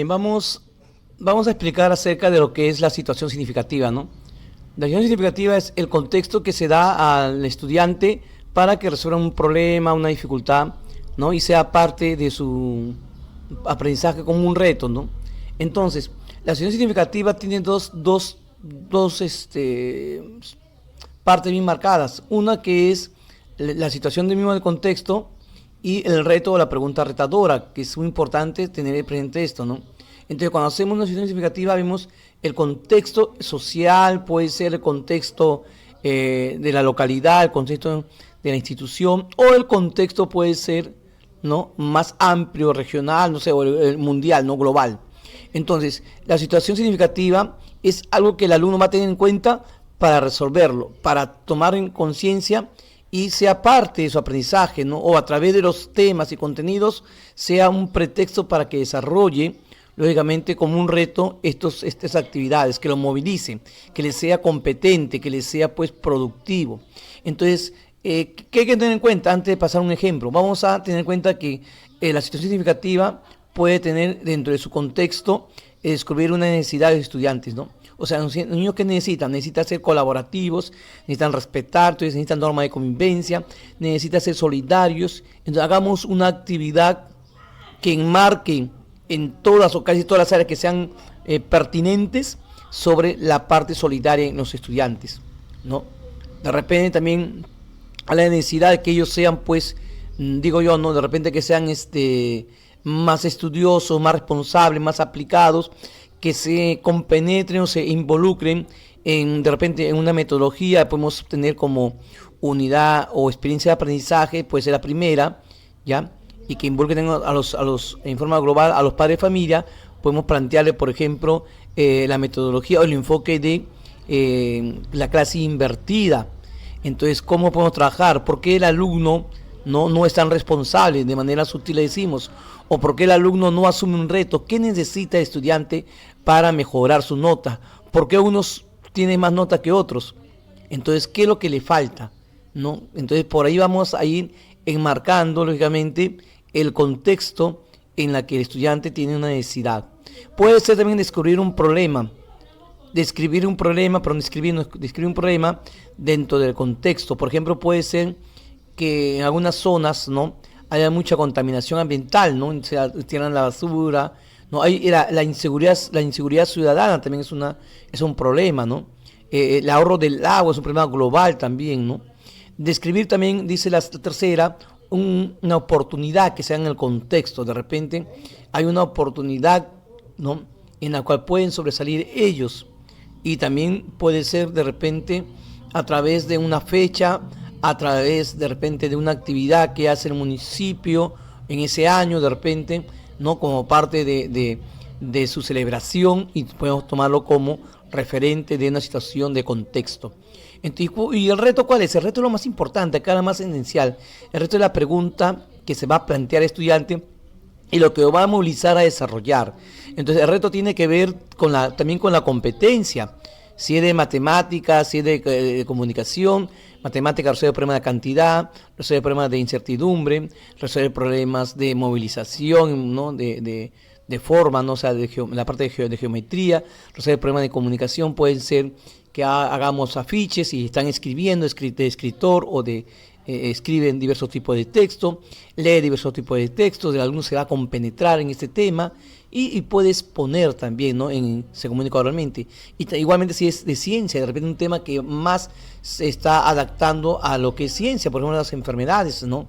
Vamos a explicar acerca de lo que es la situación significativa, ¿no? La situación significativa es el contexto que se da al estudiante para que resuelva un problema, una dificultad, ¿no? Y sea parte de su aprendizaje como un reto, ¿no? Entonces, la situación significativa tiene dos partes bien marcadas. Una que es la situación del mismo del contexto y el reto o la pregunta retadora, que es muy importante tener presente esto, ¿no? Entonces, cuando hacemos una situación significativa, vemos el contexto social, puede ser el contexto de la localidad, el contexto de la institución, o el contexto puede ser, ¿no?, más amplio, regional, no sé, o el mundial, no global. Entonces, la situación significativa es algo que el alumno va a tener en cuenta para resolverlo, para tomar en conciencia y sea parte de su aprendizaje, ¿no? O a través de los temas y contenidos sea un pretexto para que desarrolle, lógicamente, como un reto estas actividades, que lo movilice, que le sea competente, que le sea pues productivo. Entonces, ¿qué hay que tener en cuenta antes de pasar un ejemplo? Vamos a tener en cuenta que la situación significativa puede tener dentro de su contexto descubrir una necesidad de los estudiantes, ¿no? O sea, los niños que necesitan ser colaborativos, necesitan respetar, entonces necesitan normas de convivencia, necesitan ser solidarios. Entonces hagamos una actividad que enmarque en todas o casi todas las áreas que sean pertinentes sobre la parte solidaria en los estudiantes, ¿no? De repente también a la necesidad de que ellos sean, pues, digo yo, ¿no? De repente que sean más estudiosos, más responsables, más aplicados, que se compenetren o se involucren de repente en una metodología. Podemos tener como unidad o experiencia de aprendizaje, puede ser la primera, ¿ya? Y que involucren en forma global a los padres de familia. Podemos plantearle, por ejemplo, la metodología o el enfoque de la clase invertida. Entonces, ¿cómo podemos trabajar? ¿Por qué el alumno no es tan responsable? De manera sutil le decimos. ¿O por qué el alumno no asume un reto? ¿Qué necesita el estudiante para mejorar su nota? ¿Por qué unos tienen más nota que otros? Entonces, ¿qué es lo que le falta? ¿No? Entonces, por ahí vamos a ir enmarcando, lógicamente, el contexto en la que el estudiante tiene una necesidad. Puede ser también descubrir un problema, describir un problema dentro del contexto. Por ejemplo, puede ser que en algunas zonas, ¿no?, haya mucha contaminación ambiental, ¿no? Se tiran la basura, ¿no? La inseguridad ciudadana también es un problema, ¿no? El ahorro del agua es un problema global también, ¿no? Describir también, dice la tercera, una oportunidad que sea en el contexto. De repente hay una oportunidad, ¿no?, en la cual pueden sobresalir ellos, y también puede ser de repente a través de una fecha, a través de repente de una actividad que hace el municipio en ese año, de repente, ¿no?, como parte de su celebración, y podemos tomarlo como referente de una situación de contexto. Entonces, ¿y el reto cuál es? El reto es lo más importante, acá lo más esencial. El reto es la pregunta que se va a plantear al estudiante y lo que lo va a movilizar a desarrollar. Entonces, el reto tiene que ver también con la competencia. Si es de matemáticas, si es de comunicación. Matemática resuelve problemas de cantidad, resuelve problemas de incertidumbre, resuelve problemas de movilización, ¿no?, de forma, ¿no? O sea, la parte de geometría, resuelve problemas de comunicación. Pueden ser que hagamos afiches y están escribiendo, de escritor o escriben diversos tipos de texto, lee diversos tipos de textos, el alumno se va a compenetrar en este tema y puede exponer también, ¿no?, se comunica oralmente. Y igualmente si es de ciencia, de repente un tema que más se está adaptando a lo que es ciencia, por ejemplo las enfermedades, ¿no?,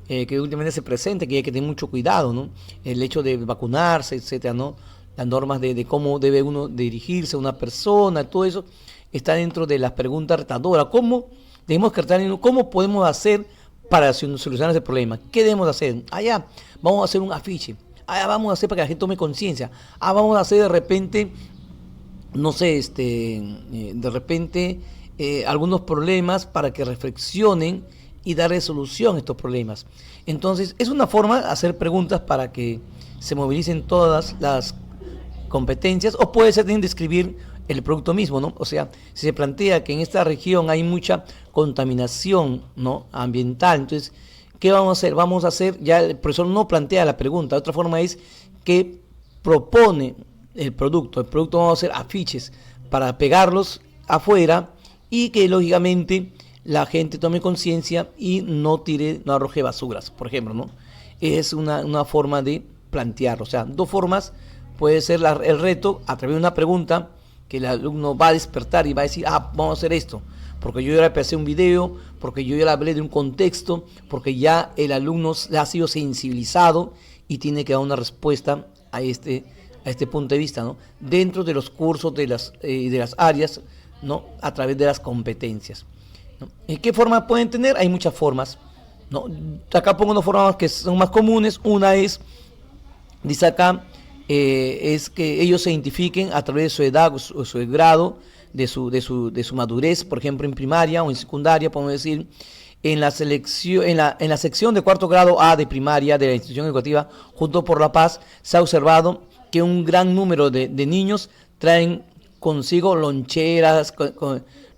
que últimamente se presenta, que hay que tener mucho cuidado, ¿no?, el hecho de vacunarse, etcétera, ¿no?, las normas de cómo debe uno dirigirse a una persona, todo eso está dentro de las preguntas retadoras. ¿Cómo podemos hacer para solucionar ese problema? ¿Qué debemos hacer? Vamos a hacer un afiche. Vamos a hacer para que la gente tome conciencia. Vamos a hacer de repente, no sé, de repente algunos problemas para que reflexionen y darle solución a estos problemas. Entonces, es una forma de hacer preguntas para que se movilicen todas las competencias, o puede ser también describir el producto mismo, ¿no? O sea, si se plantea que en esta región hay mucha contaminación, ¿no?, ambiental, entonces, ¿qué vamos a hacer? Ya el profesor no plantea la pregunta. Otra forma es que propone el producto vamos a hacer afiches para pegarlos afuera y que lógicamente la gente tome conciencia y no arroje basuras, por ejemplo, ¿no? Es una forma de plantearlo, o sea, dos formas, puede ser el reto a través de una pregunta que el alumno va a despertar y va a decir, vamos a hacer esto, porque yo ya le pasé un video, porque yo ya le hablé de un contexto, porque ya el alumno ha sido sensibilizado y tiene que dar una respuesta a este punto de vista, ¿no? Dentro de los cursos de las áreas, ¿no? A través de las competencias, ¿no? ¿En qué forma pueden tener? Hay muchas formas, ¿no? Acá pongo unas formas que son más comunes. Una es, dice acá, es que ellos se identifiquen a través de su edad o su grado, de su madurez, por ejemplo en primaria o en secundaria, podemos decir, en la sección de cuarto grado A de primaria de la institución educativa Juntos por la Paz, se ha observado que un gran número de niños traen consigo loncheras,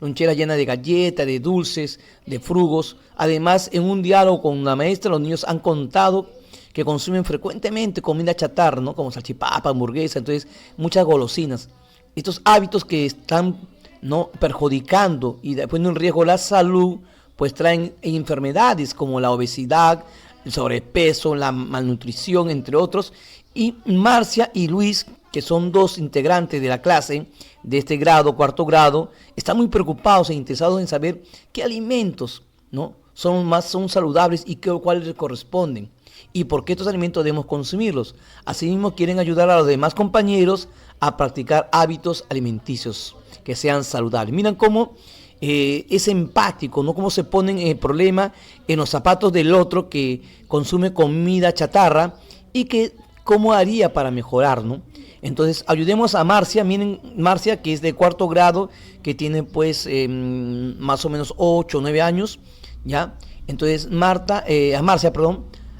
loncheras llenas de galletas, de dulces, de frugos. Además, en un diálogo con la maestra, los niños han contado que consumen frecuentemente comida chatarra, ¿no? Como salchipapa, hamburguesa, entonces muchas golosinas. Estos hábitos que están, ¿no?, perjudicando y poniendo en riesgo la salud, pues traen enfermedades como la obesidad, el sobrepeso, la malnutrición, entre otros. Y Marcia y Luis, que son dos integrantes de la clase de este grado, cuarto grado, están muy preocupados e interesados en saber qué alimentos, ¿no?, son saludables y cuáles les corresponden y por qué estos alimentos debemos consumirlos. Asimismo, quieren ayudar a los demás compañeros a practicar hábitos alimenticios que sean saludables. Miran cómo es empático, ¿no? Cómo se ponen el problema en los zapatos del otro que consume comida chatarra y que cómo haría para mejorar, ¿no? Entonces, ayudemos a Marcia. Miren, Marcia, que es de cuarto grado, que tiene pues más o menos 8 o 9 años, ¿ya? Entonces,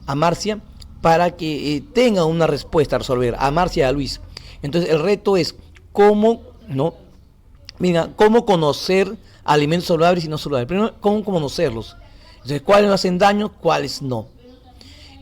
a Marcia, para que tenga una respuesta a resolver, a Marcia y a Luis. Entonces, el reto es cómo, ¿no? Mira, cómo conocer alimentos saludables y no saludables. Primero, cómo conocerlos. Entonces, cuáles no hacen daño, cuáles no.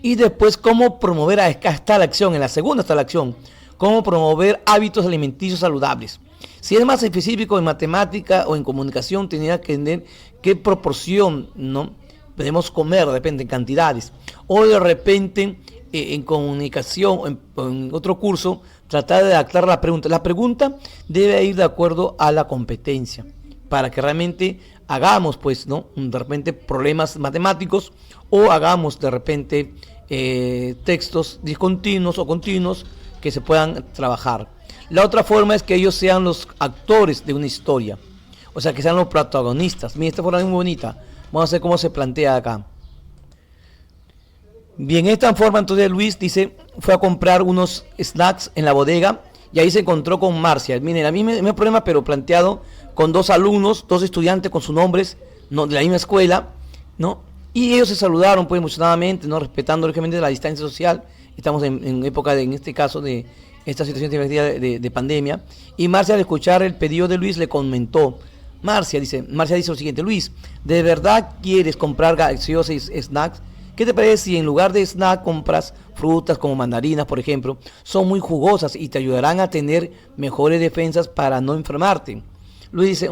Y después, cómo promover, acá está la acción, en la segunda está la acción, cómo promover hábitos alimenticios saludables. Si es más específico en matemática o en comunicación, tendría que entender qué proporción, ¿no?, podemos comer, de repente en cantidades, o de repente en comunicación o en otro curso, tratar de adaptar la pregunta. La pregunta debe ir de acuerdo a la competencia, para que realmente hagamos, pues, ¿no?, de repente problemas matemáticos, o hagamos de repente textos discontinuos o continuos que se puedan trabajar. La otra forma es que ellos sean los actores de una historia, o sea, que sean los protagonistas. Mira, esta forma es muy bonita. Vamos a ver cómo se plantea acá. Bien, esta forma, entonces Luis dice, fue a comprar unos snacks en la bodega y ahí se encontró con Marcia. Miren, el mismo problema, pero planteado con dos alumnos, dos estudiantes con sus nombres, ¿no?, de la misma escuela, ¿no? Y ellos se saludaron pues emocionadamente, ¿no?, respetando lógicamente la distancia social. Estamos en época, en este caso, de esta situación de pandemia. Y Marcia, al escuchar el pedido de Luis, le comentó. Marcia dice lo siguiente: Luis, ¿de verdad quieres comprar gaseosas y snacks? ¿Qué te parece si en lugar de snack compras frutas como mandarinas, por ejemplo? Son muy jugosas y te ayudarán a tener mejores defensas para no enfermarte. Luis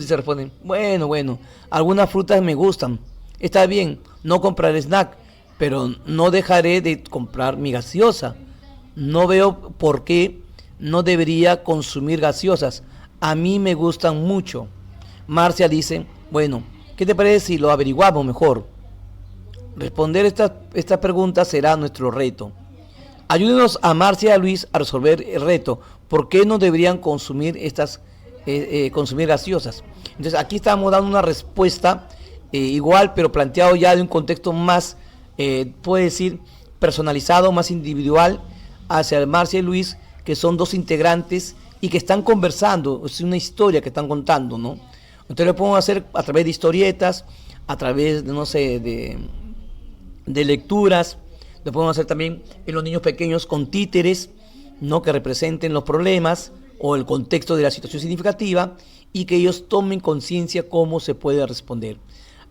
responde, bueno, algunas frutas me gustan. Está bien, no compraré snack, pero no dejaré de comprar mi gaseosa. No veo por qué no debería consumir gaseosas. A mí me gustan mucho. Marcia dice, bueno, ¿qué te parece si lo averiguamos mejor? Responder esta pregunta será nuestro reto. Ayúdenos a Marcia y a Luis a resolver el reto. ¿Por qué no deberían consumir consumir gaseosas? Entonces aquí estamos dando una respuesta igual, pero planteado ya de un contexto más, puede decir, personalizado, más individual, hacia Marcia y Luis, que son dos integrantes y que están conversando. Es una historia que están contando, ¿no? Entonces lo podemos hacer a través de historietas, a través de, no sé, de lecturas. Lo podemos hacer también en los niños pequeños con títeres, ¿no?, que representen los problemas o el contexto de la situación significativa y que ellos tomen conciencia cómo se puede responder.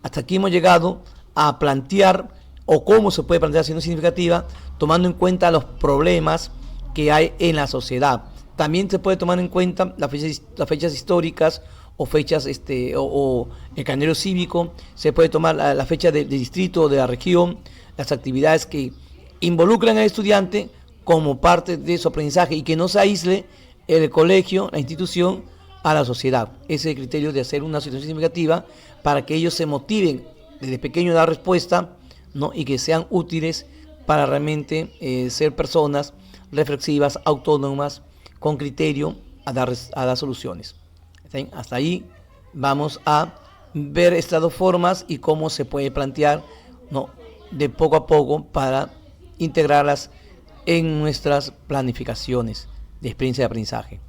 Hasta aquí hemos llegado a plantear o cómo se puede plantear la situación significativa tomando en cuenta los problemas que hay en la sociedad. También se puede tomar en cuenta las fechas históricas o fechas o el calendario cívico, se puede tomar la fecha del distrito, de la región, las actividades que involucran al estudiante como parte de su aprendizaje y que no se aísle el colegio, la institución, a la sociedad. Ese es el criterio de hacer una situación significativa para que ellos se motiven desde pequeño a dar respuesta, ¿no? Y que sean útiles para realmente ser personas reflexivas, autónomas, con criterio a dar soluciones. ¿Sí? Hasta ahí vamos a ver estas dos formas y cómo se puede plantear, ¿no? De poco a poco para integrarlas en nuestras planificaciones de experiencia de aprendizaje.